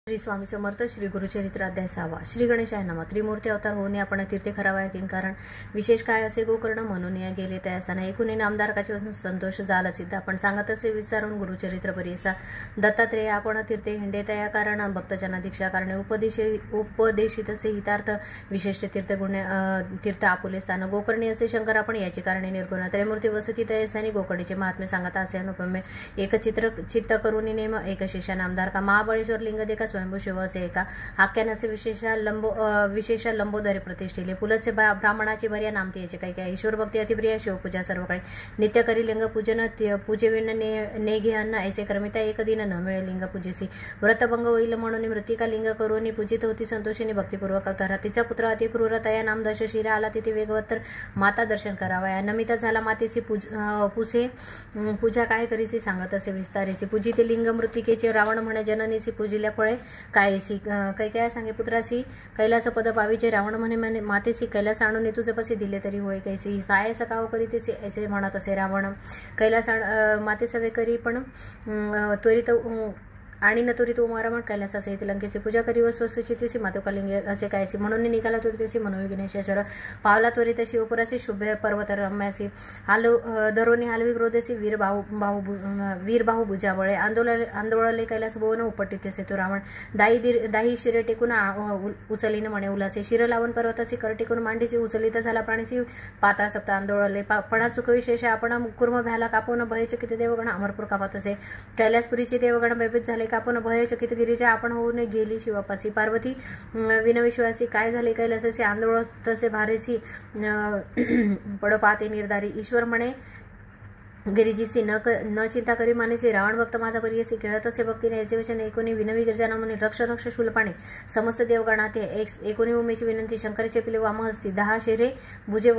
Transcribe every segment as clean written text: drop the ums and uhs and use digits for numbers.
श्री स्वामी समर्थ श्री गुरुचरित्र अध्याय 6 श्री गणेशाय नमः। त्रिमूर्ती अवतार होणे आपण तीर्थे करावा किंग कारण विशेष काय असे गोकर्ण म्हणून या गेले त्या असताना एकूण नामधारकाचे वचन संतोष झाला सिद्ध आपण सांगत असे विस्तारून गुरुचरित्र परियसा दत्तात्रेय आपण तीर्थे हिंडे त्या कारण भक्तजना दीक्षा कारणे उपदेशित असे हितार्थ विशिष्ट तीर्थ गुण तीर्थ आपुले स्थान गोकर्णी असे शंकर आपण याची कारणे निर्गुण त्रैमूर्ती वसती त्या स्थानी गोकर्णीचे महात्म्य सांगत असे अनुपम्य एक चित्त करून नेम एक शिष्य नामधारका महाबळेश्वर लिंग देखा स्वयंभू शिव असे एका आख्यानाचे विशेष लंबोदरी प्रतिष्ठिले पुलचे ब्राह्मणाची बर्या नामती याचे काही काही ईश्वर भक्ती अतिप्रिय शिवपूजा सर्व काही नित्य करी लिंग पूजन पूजेविण ने घेअन्न ऐसे क्रमिता एक दिन न मिळे लिंग पूजेसी व्रतभंग होईल म्हणून मृतिका लिंग करून पूजित होती संतोषिनी भक्तिपूर्वक अवतारा तिचा पुत्र अति क्रूर तया नाम दश शिरा आला तिथे वेगवत तर माता दर्शन करावा या नमिता झाला मातेसी पुसे पूजा काय करीसी सांगत असे विस्तारेसी पूजिते लिंग मृतिकेचे रावण म्हणे जननीसी पूजिल्या फळे कायसी काय सांगे पुत्रासी कैलास पद पावीचे रावण म्हणे मातेसी कैलास आणून तुझे पसी दिले तरी होय कैसी साय सकाव करीते ऐसे म्हणत असे रावण कैलास माते सवे करी पण त्वरित आणि न त्वरित उमारमण कैलासा सहित लंकेची पूजा करी व स्वस्त चित्तीसी मातृकालिंग असे कायसी म्हणून निघाला त्वरितसी मनोविघ्नेश्वर पावला त्वरित शिवपुरासी शुभ्य पर्वत रम्यासी दरोनी हालवी क्रोधेसी वीरबाहू भुजाबळे आंदोळले कैलास भुवन उपटितेसे तो रावण दाही शिरे टेकून उचलीन म्हणे उलासे शिर लावून पर्वतासी कर टेकून मांडीसी उचलित झाला प्राणीसी पाता सप्त आंदोळले पणा चुकविशेष आपण कुर्म भ्याला कापून भयचकित देवगण अमरपूर कापत असे कैलासपुरीचे देवगण भयभीत झाले कापून भयचकित गिरीच्या आपण होऊन गेली शिवापासी पार्वती विनविश्वासी काय झाले कैलासाचे आंदोळ तसे भारेसी पडपाते निर्धारी ईश्वर म्हणे गिरिजीसी न चिंता करी मानेसी रावण भक्त माझा परियसी खेळत असे भक्तीने याचे वचन एकोणी विनवी गिरजाना म्हणे रक्ष शूलपाणे समस्त देवगणाते एकोणी उमेची विनंती शंकरचे पिले वामहस्ती 10 शिरे भुजे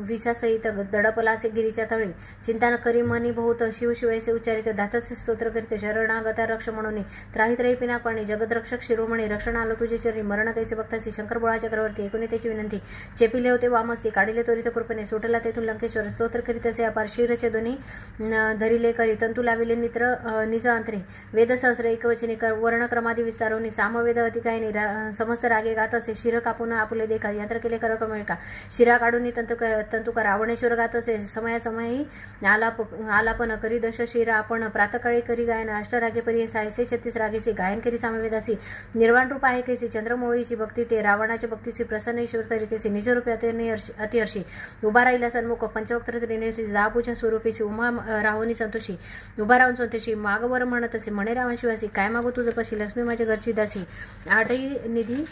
विसासहित दडपला असे गिरीच्या तळी चिंता न करी मनी बहुत शिव शिवायचे उच्चारित दातसे स्तोत्र करीत शरणागता रक्ष म्हणून त्राही पिनाकवाणी जगदरक्षक शिरोमणी रक्षण आलो तुझे चरी मरण त्याचे भक्तासी शंकर बोळा चक्रवर्ती एकोणी त्याची विनंती चेपिले होते वामहस्ती काढिले त्वरित कृपेने सुटला तेथून लंकेश्वर स्तोत्र करीत असे अपार शिरचे धरिले करी तंतू लाविले नित्र निज अंतरे वेद सहस्र एकवचनी वर्णक्रमादी विस्तारोनी सामवेद अतिकायनी समस्त रागे गात असे शिर कापून आपुले देखा यंत्र केले कर कमिळका शिरा काढून तंतुका रावणेश्वर गात असे समयी आलापन करी दश शिरा आपण प्रातकाळी करी गायन अष्टरागे परी 636 रागेसी गायन करी सामवेदासी निर्वाण रूप आहे कैसी चंद्रमौळीची भक्ती ते रावणाच्या भक्तीसी प्रसन्न ईश्वर तरीतेसी निज रूपे अतिहर्षी उभा राहिला सन्मुख पंचवक्त्र त्रिनेसी दापूजा स्वरूपीसी उमा राहुनी संतोषी उभा राहून संतोषी मागवर म्हणत असे म्हणे रावण शिवासी काय मागू तुझं पशी लक्ष्मी माझ्या घरची दासी आठही निधी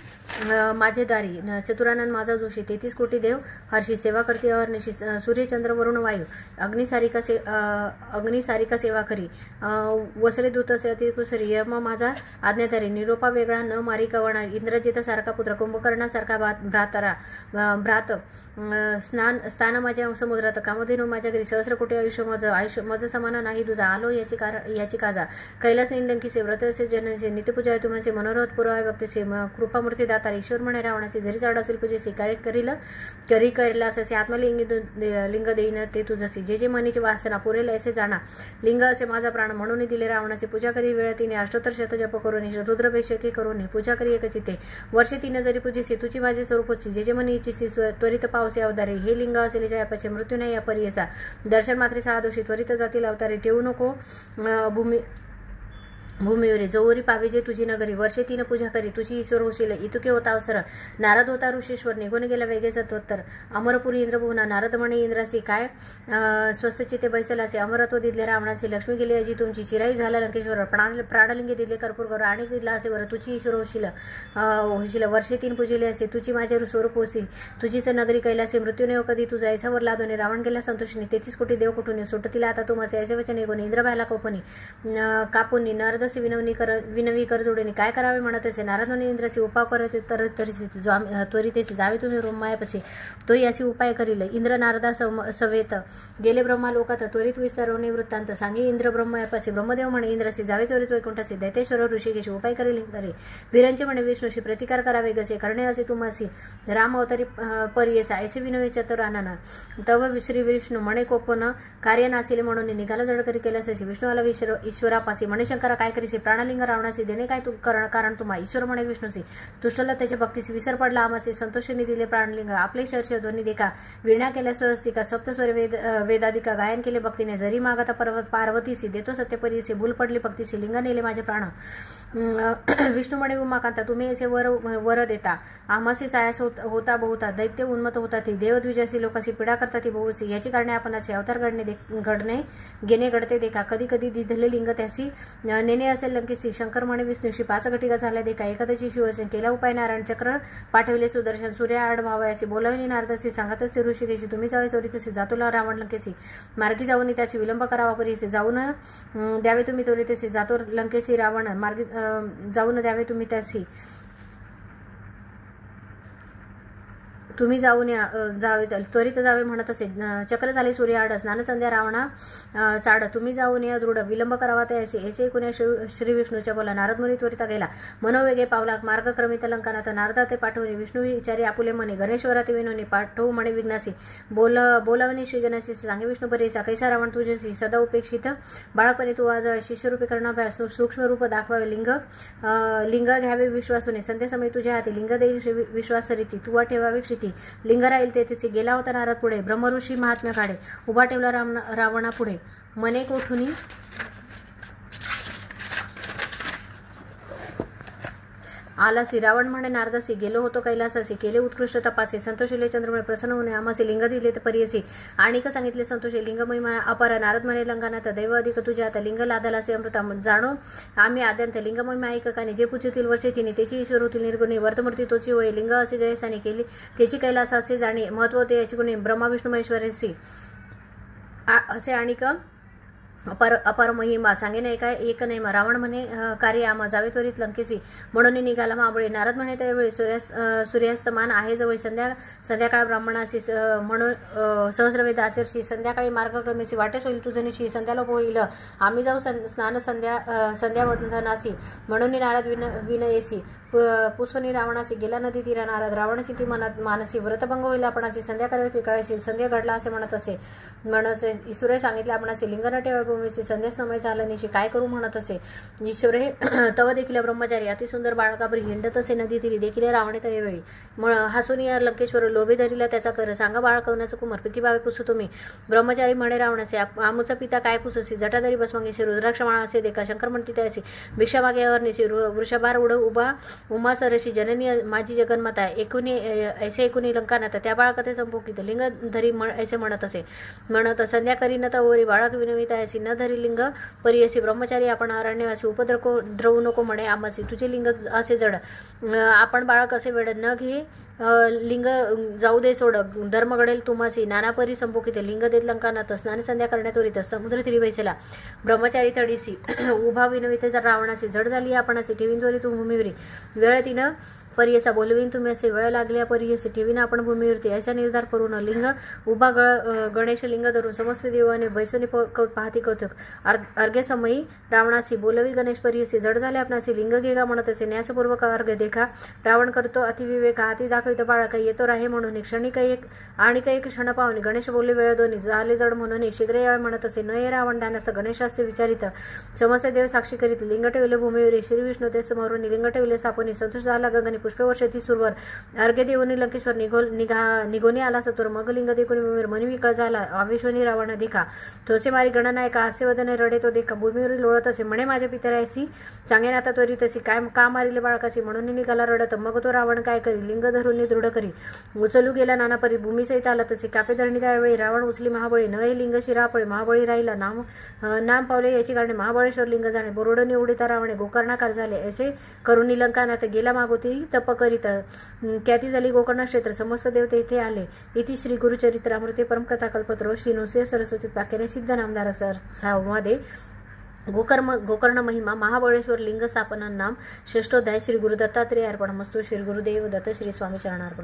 माझे दारी चतुरानंद माझा जोशी 33 कोटी देव हर्षी सेवा करते अहर्निशी सूर्यचंद्र वरुण वायू अग्निसारिका सेवा करी वसरे दूत असे अतिकुसरी यम माझा आज्ञाधारी निरोपा वेगळा न मारी कवणा इंद्रजित सारखा पुत्र कुंभकर्णा भ्रात स्थान माझ्या समुद्रात कामधेनू माझ्या घरी सहस्र कोटी आयुष्य मज समान नाही तुझा आलो याची काजा कैलास निंदंकीचे व्रत असे जनसे नित्यपूजा तुमचे मनोरथ पुरावे भक्तीचे कृपामूर्ती दातार ईश्वर म्हणे रावणाचे जरी चाड असेल पूजेचे कार्य करी कैलास असे आत्मलिंग लिंग देईन ते तुझसी जे मनीची वासना पुरेल असे जाणा लिंग असे माझा प्राण म्हणून दिले रावणाचे पूजा करी वेळ तिने अष्टोत्तर शतजप करून रुद्रभिषेकी करून पूजा करी एकचिते वर्षे 3 जरी पूजेसी तुझी माझे स्वरूपची जे मनी इच्छिसी त्वरित पावसे अवतारे हे लिंग असेल जयापाचे मृत्यू नाही या परियसा दर्शन मात्रे 6 दोषी त्वरित जातील अवतारे ठेवू नको भूमीवरे जवरी पाविजे तुझी नगरी वर्षे 3 पूजा करी तुझी ईश्वर होशील इतुके होता अवसर नारद होता ऋषीश्वर निघून गेला वेगेचा तोत्तर अमरपुरी इंद्रभुवना नारद म्हणे इंद्रासी काय स्वस्त चिते बैसलासे अमरत्व दिले रावणाचे लक्ष्मी गेली अजी तुमची चिरायू झाला लंकेश्वर प्राणलिंगे दिले कर्पूर गर आणि दिला असे वर तुझी ईश्वर होशील वर्षे 3 पूजिले असे तुझी माझे स्वरूप होशी तुझीच नगरी कैलासे मृत्यू ने कधी तुझा ऐसावर लादोने रावण गेला संतोषिनी 33 कोटी देव कुठून सुटतील आता तुमचे ऐसे वचन एकोण इंद्रभायला कोपनी कापूनी नारद विनवी कर जोडीने काय करावे म्हणत असे नारद म्हणे इंद्राची उपाय करत त्वरितेसी जावे तुम्ही रोमायापशी तो याची उपाय करील इंद्र नारदा सवेत गेले ब्रह्मा लोकात त्वरित विस्तारवणे वृत्तांत सांगे इंद्र ब्रह्मायापाशी ब्रह्मदेव म्हणे इंद्राची जावे त्वरित वैकुंठासी दैतेश्वर ऋषिकेशी उपाय करील करे वीरांचे म्हणे विष्णूशी प्रतिकार करावे गसे करणे असे तुम्हासी राम अवतारी परियसा ऐसे विनवे चतुरानना तव श्री विष्णू म्हणे कोपन कार्य नासिले म्हणून निघाला जड करी केल्यास विष्णू आला ईश्वरापासी म्हणे शंकरा काय करीसी प्राणलिंग रावणासी देणे काय तू कारण तुम्हा ईश्वर म्हणे विष्णूसी तुष्टला त्याच्या भक्तीसी विसर पडला आमासी संतोषीने दिले प्राणलिंग आपले शर्ष ध्वनी देखा विण्या केल्या स्वस्तिका सप्तस्वर वेदादिका गायन केले भक्तीने जरी मागता पार्वतीसी देतो सत्यपरीसी भूल पडली भक्तीसी लिंग नेले माझे प्राण विष्णू म्हणे उमाकांता तुम्ही असे वर देता आम्हासी सायास होता बहुता दैत्य उन्मत होता ती देवद्विजासी लोकासी पीडा करता ती बहुसी याची कारणे आपण असे अवतार घेणे घडते देखा कधी कधी दिधले लिंग त्यासी नेणे असेल लंकेसी शंकर म्हणे विष्णूशी 5 घटिका झाल्या देखा एखाद्याची शिवसेन केला उपाय नारायण चक्र पाठविले सुदर्शन सूर्य आड व्हावयासी बोलावली नारदासी सांगतसे ऋषिकेशी तुम्ही जावे त्वरितसी जातोला रावण लंकेसी मार्गी जाऊन त्याची विलंब करावा परीसी जाऊन द्यावे तुम्ही त्वरितसी जातो लंकेसी रावण मार्गी जाऊन द्यावे तुम्ही त्याची तुम्ही जाऊन जावे त्वरित जावे म्हणत असे चक्र झाले सूर्य आड स्नान संध्या रावणा चाड तुम्ही जाऊन या दृढ विलंब करावा त्याचे ऐसे कुण्या श्री विष्णूच्या बोला नारद मुनी त्वरिता गेला मनोवेगे पावला मार्गक्रमित लंकानाथ नारदा ते पाठवणे विष्णू विचारी आपुले म्हणे गणेश्वराती विनोनी पाठवू म्हणे विघ्नासी बोलावणे श्री गणासी सांगे विष्णू परीचा कैसा रावण तुझ्याशी सदा उपेक्षित बाळकपणे तू आज शिष्यरूपी करणाभ्यास सूक्ष्म रूप दाखवावे लिंग घ्यावे विश्वासूने संध्यासमयी तुझ्या हाती लिंग देईल विश्वासरीती तुवा ठेवावे क्षिती लिंग राहील तेथे गेला होता नारद पुढे ब्रह्मऋषी महात्म्या काढे उभा ठेवला रावणा पुढे मने कोठुनी आलासी रावण म्हणे नारदासी गेलो होतो कैलासासी केले उत्कृष्ट तपासे संतोषिले चंद्रमळे प्रसन्न होणे आमासी लिंग दिले परियसी आणिक सांगितले संतोषी लिंग महिमा अपार नारद म्हणे लंकानाथ दैव अधिक तुझ्या आता लिंग लादालासे अमृता जाणो आम्ही आद्यंत लिंग महिमा ऐककाने जे पूजतील वर्षे तिने त्याची ईश्वर होतील निर्गुणी वर्तमूर्ती तोची होय लिंग असे जयस्थानी केली त्याची कैलास असे जाणे महत्व ते याची गुणे ब्रह्मा विष्णू महेश्वरसी असे आणिक अपार महिमा सांगे नाही काय एक नाही रावण म्हणे कार्य आम्हा जावे त्वरित लंकेसी म्हणून निघाला माबळे नारद म्हणे त्यावेळी सूर्यास्तमान आहे जवळ संध्याकाळ ब्राह्मणाशी म्हणून सहस्रवेद आचरशी संध्याकाळी मार्गक्रमेसी वाटेस होईल तुझनिशी संध्यालोप होईल आम्ही जाऊ स्नान संध्यावंदनासी म्हणून नारद विनयेसी पुष्पनी रावणासी गेला नदी तीरा नारद रावणाची ती मानसी व्रतभंग होईल आपणाशी संध्याकाळी कळेल संध्या घडला असे म्हणत ईश्वरे सांगितले आपणाशी लिंग न ठेवा भूमीची संध्यासमय झाला निशी काय करू म्हणत असे ईश्वरे तव देखील ब्रह्मचारी अतिसुंदर बाळकापरी हिंडत असे नदी तिरी देखील रावणे त्यावेळी हसून या लंकेश्वर लोभे धरीला त्याचा कर सांगा बाळकवण्याचं कुमार प्रतिभावे पुसू तुम्ही ब्रह्मचारी म्हणे रावणासे आमचा पिता काय पुससी जटाधरी बसवांगेसी रुद्राक्षमाळा असे देखा शंकर म्हणती त्याची भिक्षा मागे अवर्णीसी वृषभार उड उभा उमा सरशी जननी माझी जगन्माता ऐसे एकुनी लंकानाथ त्या बाळकथे संपोकित लिंग धरी ऐसे म्हणत संध्या करी न तवरी बाळक विनविता ऐसी न धरी लिंग परियसी ब्रह्मचारी आपण अरण्यवासी उपद्रवू नको म्हणे आमासी तुझे लिंग असे जड आपण बाळक असे वेड न घे लिंग जाऊ दे सोड धर्म घडेल तुमासी नानापरी संपोकित लिंग देत लंकानाथ स्नान संध्या करण्यात वरित समुद्र तिरी बैसेला ब्रह्मचारी तडीसी उभा विनविते रावणासी जड झाली आपणासी ठेवीन चोरी तू भूमीवरी वेळ तिनं परियसा बोलवीन तुम्ही असे वेळ लागल्या परियसी ठेवीन आपण भूमीवरती असा निर्धार करून लिंग उभा गणेश लिंग धरून समस्त देवाने बैसोनी पाहती कौतुक अर्घ्यसमयी रावणासी बोलवी गणेश परियसी जड झाले आपणासी लिंग घेगा म्हणत असे न्यासपूर्वक अर्घ्य देखा रावण करतो अतिविवेक हाती दाखवितो बाळका येतो राहे म्हणून क्षणिक एक क्षण पाहुणे गणेश बोलले वेळ दोन्ही झाले जड म्हणून शीघ्र यावे म्हणत असे न ये रावण ध्यानस्थ गणेशाचे विचारित समस्त देव साक्षी करीत लिंग ठेवले भूमीवर श्री विष्णू ते समोरून लिंग ठेवले स्थापनी संतोष झाला गगनी पुष्पवर्षती सुरवर अर्घ्य देवनी लंकेश्वर निघोनी आला सतुर मग लिंग देखुनी भूमीवर मनी विकळ झाला आविश्वनी रावण देखा तोसे मारी गणनायका हास्यवदने रडे तो देखा भूमीवर लोळत असे म्हणे माझ्या पितरायसी सांगे आता त्वरित अशी काय का मारिले बाळकाशी म्हणून निघाला रडत मग तो रावण काय करी लिंग धरून दृढ करी उचलू गेला नाना परी भूमी सहित आला तसे कापे धरणी त्यावेळी रावण उचली महाबळी नवे लिंग शिरापळे महाबळी राहिला नाम पावले याची कारणे महाबळेश्वर लिंग जाणे बोरडणी उडिता रावणे गोकर्णाकार झाले असे करून लंकानाथ गेला मागोती तप करीत ख्याती झाली गोकर्ण क्षेत्र समस्त देवते इथे आले इति श्री गुरुचरित्रामृते परमकथा कल्पतरो श्री नृसिंह सरस्वती पाक्याने सिद्ध नामधार मध्ये गोकर्ण महिमा महाबळेश्वर लिंग स्थापना नाम षष्ठोध्याय श्री गुरु दत्तात्रेय अर्पणमस्तु श्री गुरुदेव दत्त श्री स्वामी चरणार्पण।